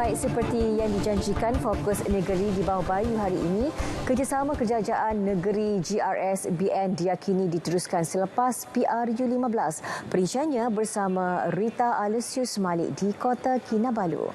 Baik, seperti yang dijanjikan, fokus negeri di bawah bayu hari ini, kerjasama kerajaan negeri GRSBN diyakini diteruskan selepas PRU15. Perinciannya bersama Rita Alusius Malik di Kota Kinabalu.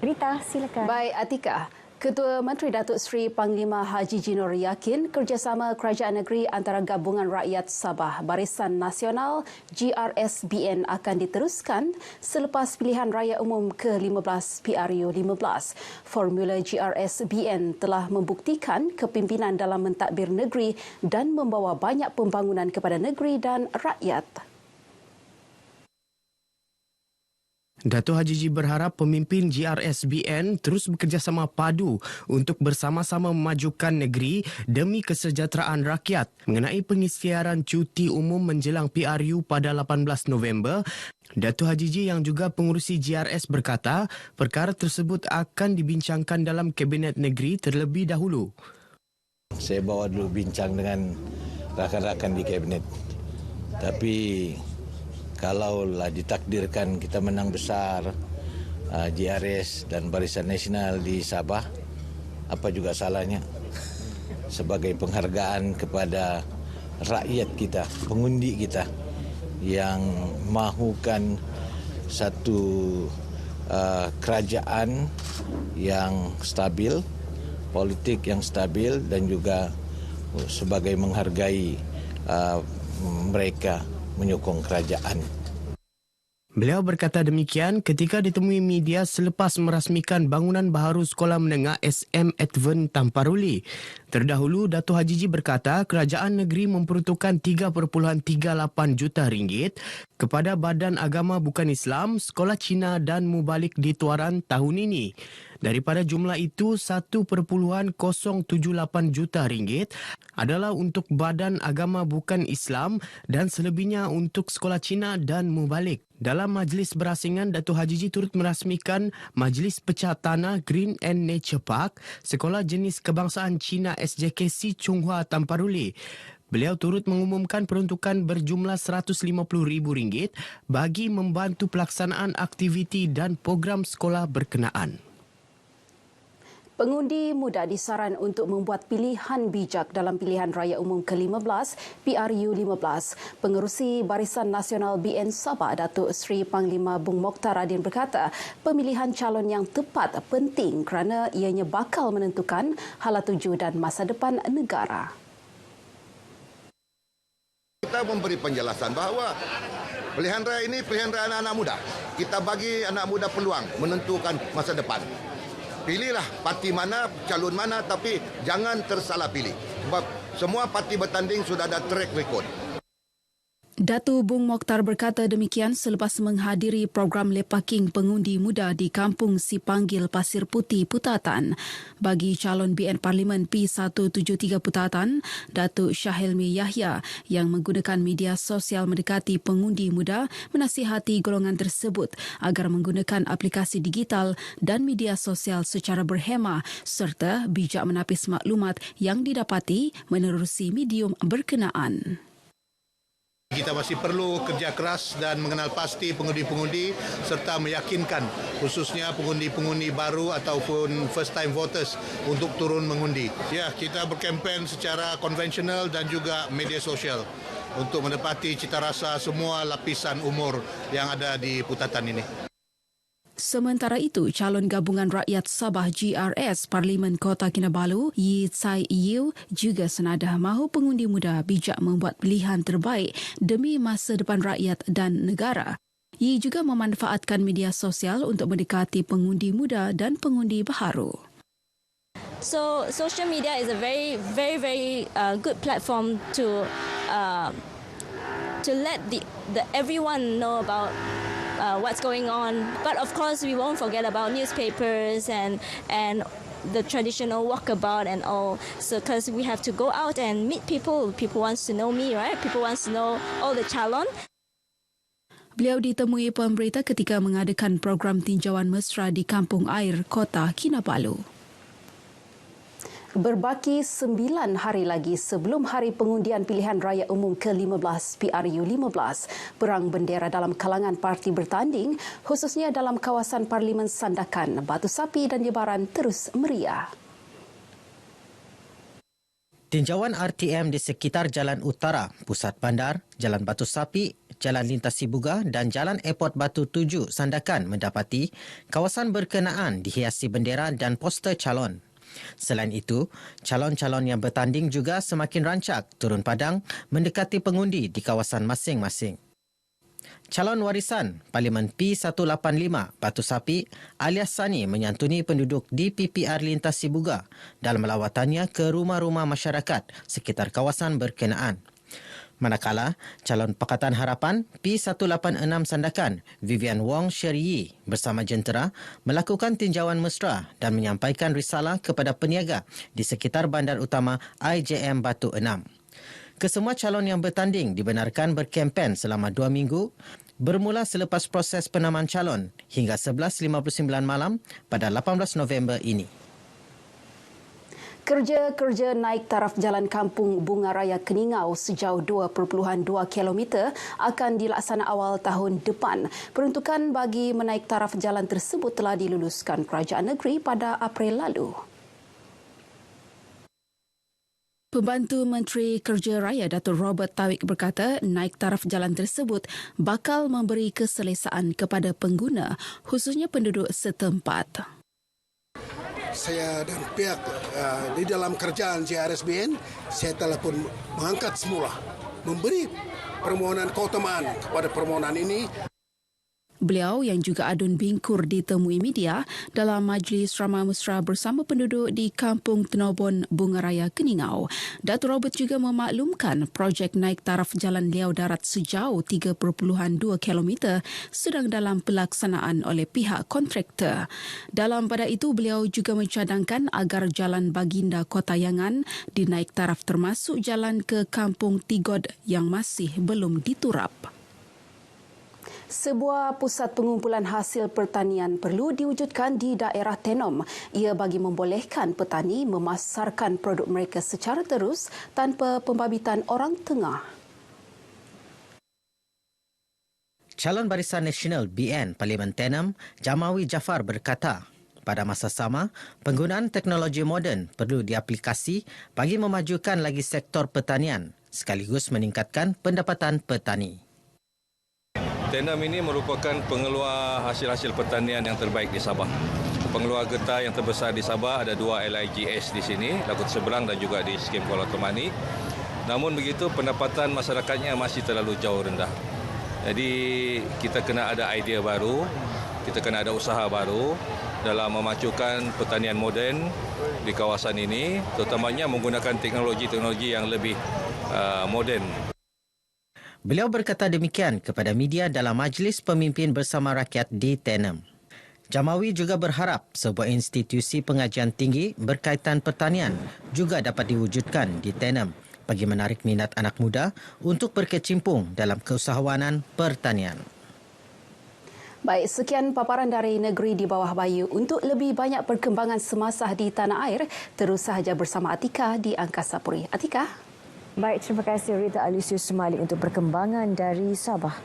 Rita, silakan. Baik, Atika. Ketua Menteri Datuk Seri Panglima Haji Jinor yakin kerjasama kerajaan negeri antara Gabungan Rakyat Sabah Barisan Nasional GRSBN akan diteruskan selepas pilihan raya umum ke-15 PRU15. Formula GRSBN telah membuktikan kepimpinan dalam mentadbir negeri dan membawa banyak pembangunan kepada negeri dan rakyat. Dato' Haji Ji berharap pemimpin GRSBN terus bekerjasama padu untuk bersama-sama memajukan negeri demi kesejahteraan rakyat. Mengenai pengisytiharan cuti umum menjelang PRU pada 18 November, Dato' Haji Ji yang juga pengurusi GRS berkata perkara tersebut akan dibincangkan dalam Kabinet Negeri terlebih dahulu. Saya bawa dulu bincang dengan rakan-rakan di Kabinet. Tapi kalaulah ditakdirkan kita menang besar GRS dan Barisan Nasional di Sabah, apa juga salahnya sebagai penghargaan kepada rakyat kita, pengundi kita yang mahukan satu kerajaan yang stabil, politik yang stabil dan juga sebagai menghargai mereka menyokong kerajaan. Beliau berkata demikian ketika ditemui media selepas merasmikan bangunan baharu Sekolah Menengah SM Advent Tamparuli. Terdahulu, Dato' Haji Ji berkata kerajaan negeri memperuntukkan 3.38 juta ringgit kepada Badan Agama Bukan Islam, Sekolah Cina dan Mubalik di Tuaran tahun ini. Daripada jumlah itu, 1.078 juta ringgit adalah untuk Badan Agama Bukan Islam dan selebihnya untuk Sekolah Cina dan Mubalik. Dalam majlis berasingan, Dato' Haji Ji turut merasmikan Majlis Pecah Tanah Green and Nature Park, Sekolah Jenis Kebangsaan Cina SJKC Chonghua Tamparuli. Beliau turut mengumumkan peruntukan berjumlah RM150,000 bagi membantu pelaksanaan aktiviti dan program sekolah berkenaan. Pengundi muda disaran untuk membuat pilihan bijak dalam pilihan raya umum ke-15 PRU15. Pengerusi Barisan Nasional BN Sabah, Datuk Seri Panglima Bung Mokhtar Radin berkata, pemilihan calon yang tepat penting kerana ianya bakal menentukan hala tuju dan masa depan negara. Kita memberi penjelasan bahawa pilihan raya ini pilihan raya anak-anak muda. Kita bagi anak muda peluang menentukan masa depan. Pilihlah parti mana, calon mana, tapi jangan tersalah pilih. Sebab semua parti bertanding sudah ada track record. Datuk Bung Mokhtar berkata demikian selepas menghadiri program lepaking pengundi muda di Kampung Sipanggil Pasir Putih, Putatan. Bagi calon BN Parlimen P173 Putatan, Datuk Syahilmi Yahya yang menggunakan media sosial mendekati pengundi muda menasihati golongan tersebut agar menggunakan aplikasi digital dan media sosial secara berhemah serta bijak menapis maklumat yang didapati menerusi medium berkenaan. Kita masih perlu kerja keras dan mengenal pasti pengundi-pengundi serta meyakinkan khususnya pengundi-pengundi baru ataupun first time voters untuk turun mengundi. Ya, kita berkempen secara konvensional dan juga media sosial untuk menepati cita rasa semua lapisan umur yang ada di Putatan ini. Sementara itu, calon Gabungan Rakyat Sabah GRS Parlimen Kota Kinabalu, Yi Tsai Yew juga senadah mahu pengundi muda bijak membuat pilihan terbaik demi masa depan rakyat dan negara. Yi juga memanfaatkan media sosial untuk mendekati pengundi muda dan pengundi baharu. So, social media is a very good platform to let everyone know about what's going on, but of course we won't forget about newspapers and the traditional walkabout and all. So because we have to go out and meet people wants to know me, right? People wants to know all the calon. Beliau ditemui pemberita ketika mengadakan program tinjauan mesra di Kampung Air Kota Kinabalu. Berbaki 9 hari lagi sebelum hari pengundian pilihan raya umum ke-15 PRU15, perang bendera dalam kalangan parti bertanding, khususnya dalam kawasan Parlimen Sandakan, Batu Sapi dan Jebaran terus meriah. Tinjauan RTM di sekitar Jalan Utara, Pusat Bandar, Jalan Batu Sapi, Jalan Lintas Sibuga dan Jalan Airport Batu 7 Sandakan mendapati kawasan berkenaan dihiasi bendera dan poster calon. Selain itu, calon-calon yang bertanding juga semakin rancak turun padang mendekati pengundi di kawasan masing-masing. Calon warisan Parlimen P185 Batu Sapi alias Sani menyantuni penduduk di PPR Lintas Sibuga dalam lawatannya ke rumah-rumah masyarakat sekitar kawasan berkenaan. Manakala calon Pakatan Harapan P186 Sandakan Vivian Wong Sheryi bersama jentera melakukan tinjauan mesra dan menyampaikan risalah kepada peniaga di sekitar bandar utama IJM Batu 6. Kesemua calon yang bertanding dibenarkan berkempen selama 2 minggu bermula selepas proses penamaan calon hingga 11.59 malam pada 18 November ini. Kerja-kerja naik taraf Jalan Kampung Bunga Raya Keningau sejauh 2.2 km akan dilaksana awal tahun depan. Peruntukan bagi menaik taraf jalan tersebut telah diluluskan Kerajaan Negeri pada April lalu. Pembantu Menteri Kerja Raya Datuk Robert Tawik berkata naik taraf jalan tersebut bakal memberi keselesaan kepada pengguna, khususnya penduduk setempat. Saya dan pihak di dalam kerjaan JRSBN, saya telah pun mengangkat semula, memberi permohonan keutamaan kepada permohonan ini. Beliau yang juga adun bingkur ditemui media dalam majlis ramah mesra bersama penduduk di Kampung Tenobon Bunga Raya Keningau. Datuk Robert juga memaklumkan projek naik taraf jalan liau darat sejauh 3.2 km sedang dalam pelaksanaan oleh pihak kontraktor. Dalam pada itu, beliau juga mencadangkan agar jalan Baginda Kota Yangan dinaik taraf termasuk jalan ke Kampung Tigod yang masih belum diturap. Sebuah pusat pengumpulan hasil pertanian perlu diwujudkan di daerah Tenom. Ia bagi membolehkan petani memasarkan produk mereka secara terus tanpa pembabitan orang tengah. Calon Barisan Nasional BN Parlimen Tenom, Jamawi Jafar berkata, pada masa sama, penggunaan teknologi moden perlu diaplikasi bagi memajukan lagi sektor pertanian sekaligus meningkatkan pendapatan petani. Tenom ini merupakan pengeluar hasil-hasil pertanian yang terbaik di Sabah. Pengeluar getah yang terbesar di Sabah ada 2 LIGS di sini, Lakut Seberang dan juga di Skim Kuala Temani. Namun begitu, pendapatan masyarakatnya masih terlalu jauh rendah. Jadi kita kena ada idea baru, kita kena ada usaha baru dalam memajukan pertanian moden di kawasan ini, terutamanya menggunakan teknologi-teknologi yang lebih moden. Beliau berkata demikian kepada media dalam majlis pemimpin bersama rakyat di Tenom. Jamawi juga berharap sebuah institusi pengajian tinggi berkaitan pertanian juga dapat diwujudkan di Tenom bagi menarik minat anak muda untuk berkecimpung dalam keusahawanan pertanian. Baik, sekian paparan dari Negeri di Bawah Bayu. Untuk lebih banyak perkembangan semasa di tanah air, terus sahaja bersama Atika di Angkasa Puri. Atika? Baik, terima kasih Rita Alisius Malik untuk perkembangan dari Sabah.